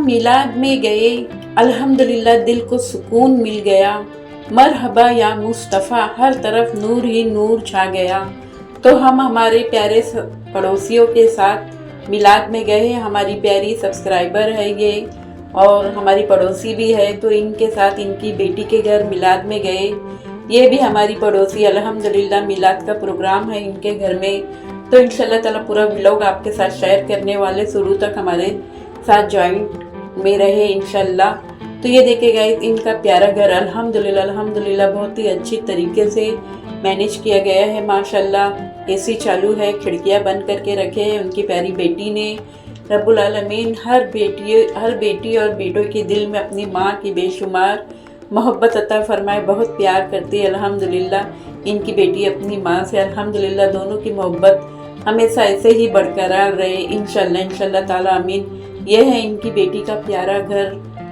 मिलाद में गए, अल्हम्दुलिल्लाह दिल को सुकून मिल गया। मरहबा या मुस्तफ़ा, हर तरफ नूर ही नूर छा गया। तो हम हमारे प्यारे पड़ोसियों के साथ मिलाद में गए। हमारी प्यारी सब्सक्राइबर है ये और हमारी पड़ोसी भी है, तो इनके साथ इनकी बेटी के घर मिलाद में गए। ये भी हमारी पड़ोसी, अल्हम्दुलिल्लाह मिलाद का प्रोग्राम है इनके घर में। तो इंशाल्लाह ताला पूरा व्लॉग आपके साथ शेयर करने वाले, शुरू तक हमारे साथ जॉइंट में रहे इंशाल्लाह। तो ये देखे गए इनका प्यारा घर, अल्हम्दुलिल्लाह बहुत ही अच्छी तरीके से मैनेज किया गया है माशाल्लाह। एसी चालू है, खिड़कियां बंद करके रखे हैं उनकी प्यारी बेटी ने। रब्बुल आलमीन हर बेटी और बेटों के दिल में अपनी माँ की बेशुमार मोहब्बत अता फरमाए। बहुत प्यार करती है अल्हम्दुलिल्लाह इनकी बेटी अपनी माँ से। अल्हम्दुलिल्लाह दोनों की मोहब्बत हमेशा ऐसे ही बरकरार रहे इंशाल्लाह ताला आमीन। यह है इनकी बेटी का प्यारा घर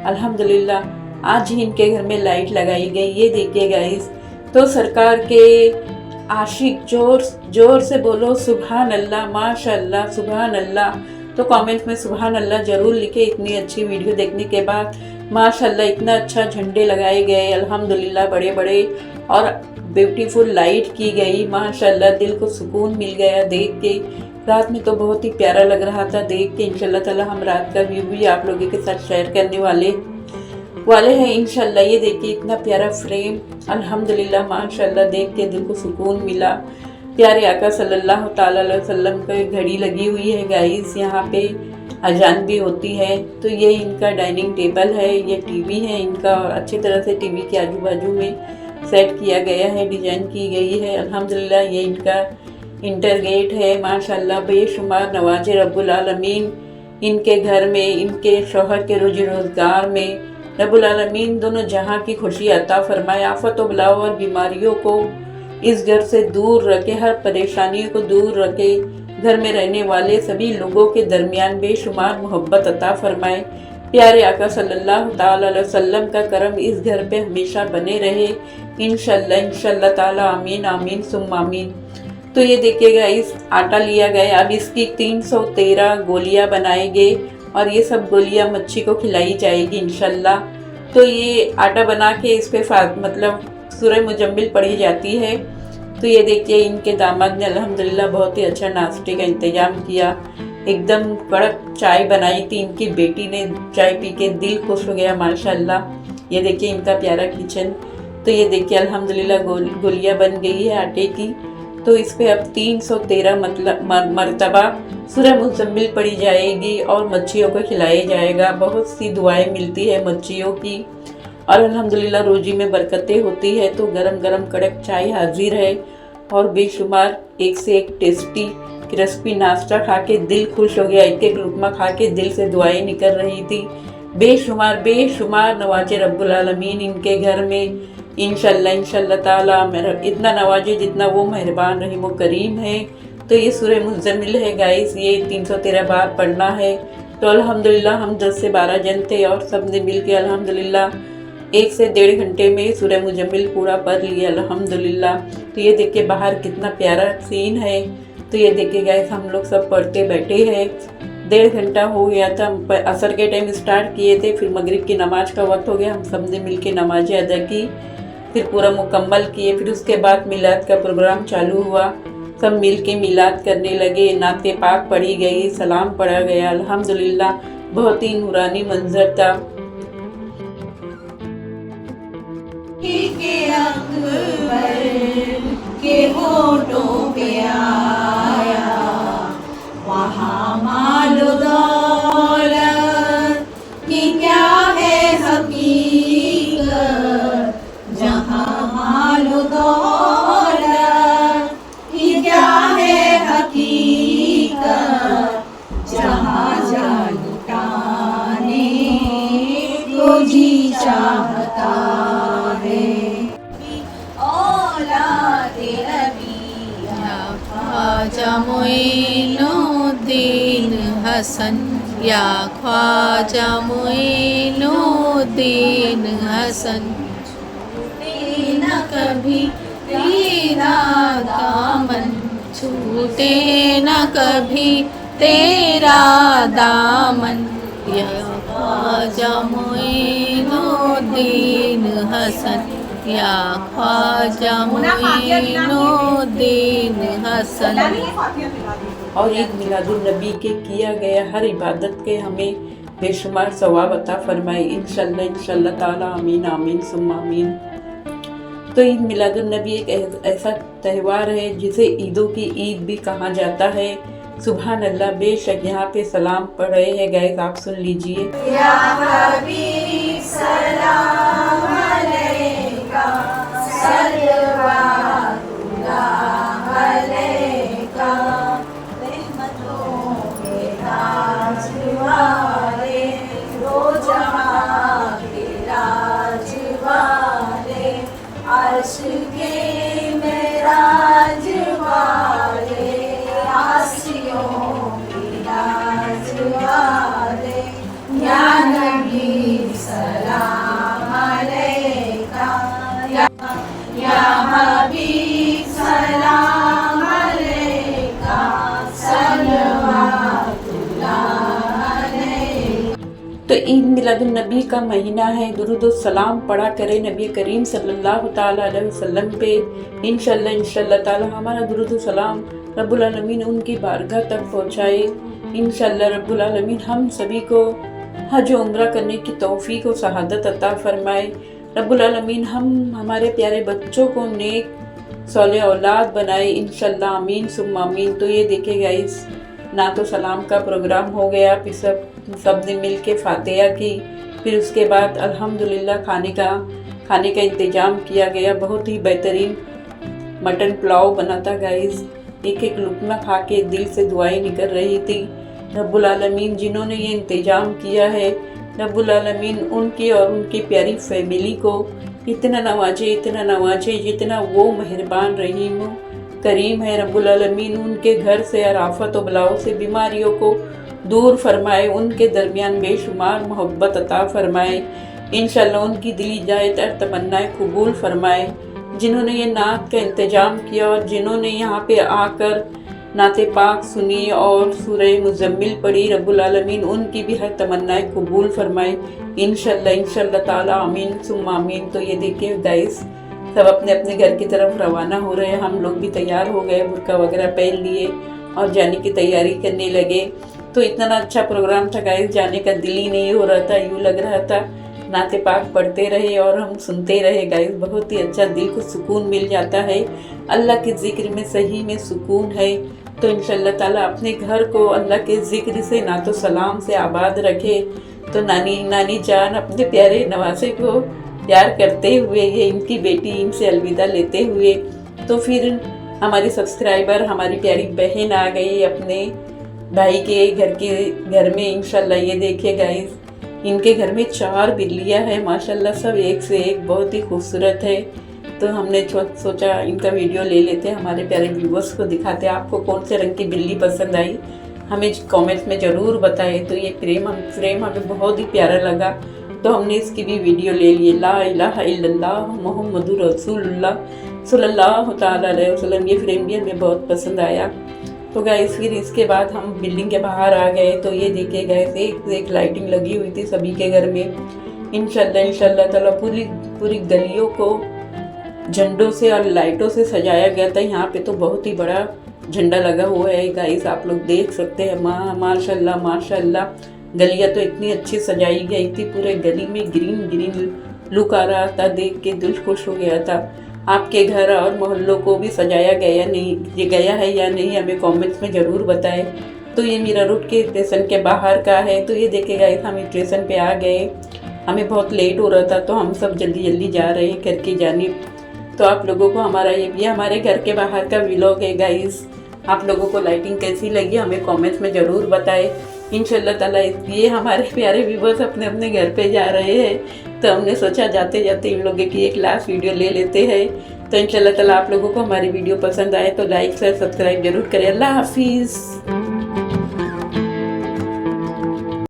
अल्हम्दुलिल्लाह। आज ही इनके घर में लाइट लगाई गई, ये देखिए गाइस। तो सरकार के आशिक जोर से बोलो सुभान अल्लाह, माशाअल्लाह, सुभान अल्लाह। तो कमेंट में सुभान अल्लाह जरूर लिखे। इतनी अच्छी वीडियो देखने के बाद माशाअल्लाह इतना अच्छा झंडे लगाए गए अल्हम्दुलिल्लाह, बड़े बड़े और ब्यूटीफुल लाइट की गई माशाअल्लाह। दिल को सुकून मिल गया देख के। रात में तो बहुत ही प्यारा लग रहा था देख के। इंशाल्लाह ताला हम रात का व्यू भी आप लोगों के साथ शेयर करने वाले हैं इंशाल्लाह। ये देखिए इतना प्यारा फ्रेम अल्हम्दुलिल्लाह माशाअल्लाह, देख के दिल को सुकून मिला। प्यारे आका सल्लल्लाहु ताला अलैहि वसल्लम की घड़ी लगी हुई है गाइस, यहाँ पे अजान भी होती है। तो ये इनका डाइनिंग टेबल है, ये टीवी है इनका और अच्छी तरह से टीवी के आजू बाजू में सेट किया गया है, डिजाइन की गई है अल्हम्दुलिल्लाह। ये इनका इंटर गेट है माशाअल्लाह। बेशुमार नवाजे रब्बुल आलमीन इनके घर में, इनके शौहर के रोजी रोजगार में रब्बुल आलमीन दोनों जहां की खुशी अता फरमाए। आफत व बलाओं और बीमारियों को इस घर से दूर रखे, हर परेशानियों को दूर रखे। घर में रहने वाले सभी लोगों के दरमियान बेशुमार मोहब्बत अता फरमाए। प्यारे आका सल्लल्लाहु ताला अलैहि वसल्लम का करम इस घर पे हमेशा बने रहे इंशाल्लाह ताला आमीन आमीन सुम्मा आमीन। तो ये देखिएगा इस आटा लिया गया, अब इसकी 313 गोलियां बनाएंगे और ये सब गोलियां मच्छी को खिलाई जाएगी इंशाल्लाह। तो ये आटा बना के इस पे मतलब सूरह मुजम्मिल पढ़ी जाती है। तो ये देखिए इनके दामाद ने अल्हम्दुलिल्लाह बहुत ही अच्छा नाश्ते का इंतजाम किया। एकदम कड़क चाय बनाई थी इनकी बेटी ने, चाय पी के दिल खुश हो गया माशाल्लाह। ये देखिए इनका प्यारा किचन। तो ये देखिए अल्हम्दुलिल्लाह गोलियां बन गई है आटे की। तो इस पे अब 313 मरतबा सूरह मुजम्मिल पढ़ी जाएगी और मच्छियों को खिलाया जाएगा। बहुत सी दुआएं मिलती है मच्छियों की और अल्हम्दुलिल्लाह रोजी में बरकतें होती है। तो गरम गरम कड़क चाय हाजिर है और बेशुमार एक से एक टेस्टी क्रिस्पी नाश्ता खा के दिल खुश हो गया। एक एक लुकमा खा के दिल से दुआएं निकल रही थी। बेशुमार नवाजे रब्बुल आलमीन इनके घर में इंशाल्लाह ताला। इतना नवाजे जितना वो मेहरबान रहीम व करीम है। तो ये सूरह मुज़म्मिल है गाइस, ये 313 बार पढ़ना है। तो अल्हम्दुलिल्लाह हम 10 से 12 जन थे और सब ने मिल के अल्हम्दुलिल्लाह 1 से 1.5 घंटे में सूरह मुज़म्मिल पूरा पढ़ लिया अल्हम्दुलिल्लाह। तो ये देखिए बाहर कितना प्यारा सीन है। तो ये देखिए गाइस हम लोग सब पढ़ते बैठे हैं। 1.5 घंटा हो गया था, असर के टाइम स्टार्ट किए थे, फिर मगरिब की नमाज का वक्त हो गया, हम सब ने मिल के नमाज़ें अदा की, फिर पूरा मुकम्मल किए। फिर उसके बाद मिलाद का प्रोग्राम चालू हुआ, सब मिल के मिलाद करने लगे। नाते पाक पढ़ी गई, सलाम पढ़ा गया अल्हम्दुलिल्लाह। बहुत ही नूरानी मंजर था। के होठों पे आया वहाँ मालो दौलत की क्या है हकीकत, जहाँ मालो दौलत की क्या है हकीकत, जहाँ जा लुटाने को जी चाहता है। ख्वाजा मोइनुद्दीन हसन, या ख्वाजा मोइनुद्दीन हसन, छूटे न कभी तेरा दामन, छूटे न कभी तेरा दामन, या ख्वाजा मोइनुद्दीन हसन, या ख्वाजा मोइनुद्दीन हसन। और ईद मिलादुल नबी के किया गया हर इबादत के हमें बेशुमार सवाब अता फरमाए इंशाल्लाह इंशाल्लाह ताला, आमीन आमीन सुम्मा आमीन। तो ईद मिलादुल नबी एक ऐसा त्यौहार है जिसे ईदों की ईद भी कहा जाता है। सुभान अल्लाह, बेशक यहाँ पे सलाम पढ़ रहे हैं गाइस, आप सुन लीजिए। या हबीब सलाम अलैका, सल्लल्लाहु अलैका, रहमतों के ताज वाले, दो जहां के राज वाले, अर्श के मेराज वाले, आसियों के राज वाले, या नबी सलाम अलैका, या हबीब सलाम अलैका, सल्लल्लाहु अलैका। तो ईद मिलादुल नबी का महीना है, दुरूद सलाम पढ़ा करें नबी करीम सल्लल्लाहु ताला अलैहि वसल्लम पे। इंशाल्लाह इंशाल्लाह ताला हमारा दुरूद सलाम रब्बुल आलमीन उनकी बारगाह तक पहुँचाए। इंशाल्लाह रब्बुल आलमीन हम सभी को हज उम्रा करने की तौफीक और शहादत अता फरमाए। रब्बुल आलमीन हम हमारे प्यारे बच्चों को नेक सौले औलाद बनाए इंशाल्लाह, आमीन सुम्मा आमीन। तो ये देखिए गाइस, ना तो सलाम का प्रोग्राम हो गया, फिर सब ने मिल के फातिहा की, फिर उसके बाद अल्हम्दुलिल्लाह खाने का इंतज़ाम किया गया। बहुत ही बेहतरीन मटन पुलाव बना था गाइस। एक एक लुकमा खा के दिल से दुआएं निकल रही थी। रब्बुल आलमीन जिन्होंने ये इंतज़ाम किया है, रब्बुल आलमीन उनकी और उनकी प्यारी फैमिली को इतना नवाजे जितना वो मेहरबान रहीम करीम है। रब्बुल आलमीन उनके घर से आफत और बलाओं से बीमारियों को दूर फरमाए, उनके दरमियान बेशुमार मोहब्बत अता फरमाए। इंशाल्लाह उनकी दिली जाए तर तमन्नाएं कबूल फरमाए। जिन्होंने ये नात का इंतज़ाम किया और जिन्होंने यहाँ पे आकर नाते पाक सुनी और सूरह मुज़म्मिल पढ़ी, रब्बुल आलमीन उनकी भी हर तमन्नाएं कबूल फरमाए इंशाल्लाह इंशाल्लाह ताला, आमीन सुम्मा आमीन। तो ये देखिए गाइस, सब अपने अपने घर की तरफ रवाना हो रहे हैं। हम लोग भी तैयार हो गए, बुर्का वगैरह पहन लिए और जाने की तैयारी करने लगे। तो इतना अच्छा प्रोग्राम था गाइस, जाने का दिल ही नहीं हो रहा था। यूँ लग रहा था नाते पाक पढ़ते रहे और हम सुनते रहे गाइस। बहुत ही अच्छा, दिल को सुकून मिल जाता है। अल्लाह के ज़िक्र में सही में सुकून है। तो इंशाल्लाह ताला अपने घर को अल्लाह के ज़िक्र से ना तो सलाम से आबाद रखे। तो नानी जान अपने प्यारे नवासे को प्यार करते हुए, ये इनकी बेटी इनसे अलविदा लेते हुए, तो फिर हमारी सब्सक्राइबर हमारी प्यारी बहन आ गई अपने भाई के घर में इंशाल्लाह। ये देखिए गाइस, इनके घर में 4 बिल्लियाँ हैं माशाल्लाह, सब एक से एक बहुत ही खूबसूरत है। तो हमने सोचा इनका वीडियो ले लेते हैं, हमारे प्यारे व्यूवर्स को दिखाते हैं। आपको कौन से रंग की बिल्ली पसंद आई हमें कमेंट्स में ज़रूर बताएं। तो ये फ्रेम हमें बहुत ही प्यारा लगा, तो हमने इसकी भी वीडियो ले ली। ला इलाहा इल्लल्लाह मुहम्मदुर रसूलुल्लाह सल्लल्लाहु ताला अलैहि वसल्लम, ये फ्रेम भी हमें बहुत पसंद आया। तो गाइस फिर इसके बाद हम बिल्डिंग के बाहर आ गए। तो ये देखिए गाइस, एक लाइटिंग लगी हुई थी सभी के घर में। इंशाल्लाह ताला पूरी गलियों को झंडों से और लाइटों से सजाया गया था। यहाँ पे तो बहुत ही बड़ा झंडा लगा हुआ है गाइस, आप लोग देख सकते हैं। माशाल्लाह माशाल्लाह, गलियाँ तो इतनी अच्छी सजाई गई थी, पूरे गली में ग्रीन लुक आ रहा था, देख के दिल खुश हो गया था। आपके घर और मोहल्लों को भी सजाया गया है या नहीं हमें कमेंट्स में ज़रूर बताएं। तो ये मीरा रोड के स्टेशन के बाहर का है। तो ये देखे गाइस, हम स्टेशन पे आ गए, हमें बहुत लेट हो रहा था, तो हम सब जल्दी जा रहे हैं घर की जानिब। तो आप लोगों को हमारा ये हमारे घर के बाहर का व्लॉग है गाइस। आप लोगों को लाइटिंग कैसी लगी हमें कमेंट्स में ज़रूर बताएं। इंशाल्लाह ताला ये हमारे प्यारे व्यूवर्स अपने अपने घर पे जा रहे हैं, तो हमने सोचा जाते जाते इन लोगों की एक लास्ट वीडियो ले लेते हैं। तो इंशाल्लाह ताला आप लोगों को हमारी वीडियो पसंद आए तो लाइक शेयर सब्सक्राइब जरूर करें। अल्लाह हाफिज़।